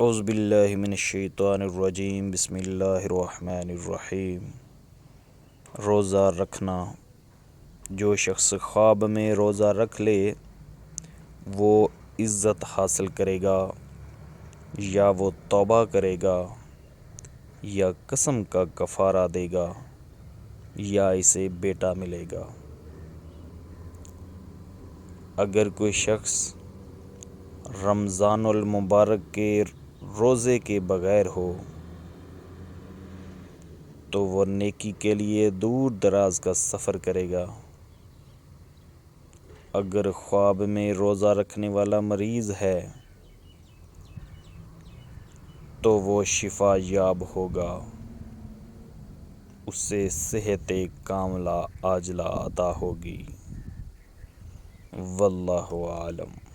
اعوذ باللہ من الشیطان الرجیم، بسم اللہ الرحمن الرحیم۔ روزہ رکھنا۔ جو شخص خواب میں روزہ رکھ لے وہ عزت حاصل کرے گا، یا وہ توبہ کرے گا، یا قسم کا کفارہ دے گا، یا اسے بیٹا ملے گا۔ اگر کوئی شخص رمضان المبارک کے روزے کے بغیر ہو تو وہ نیکی کے لیے دور دراز کا سفر کرے گا۔ اگر خواب میں روزہ رکھنے والا مریض ہے تو وہ شفا یاب ہوگا، اسے صحت کاملہ عاجلہ عطا ہوگی۔ واللہ عالم۔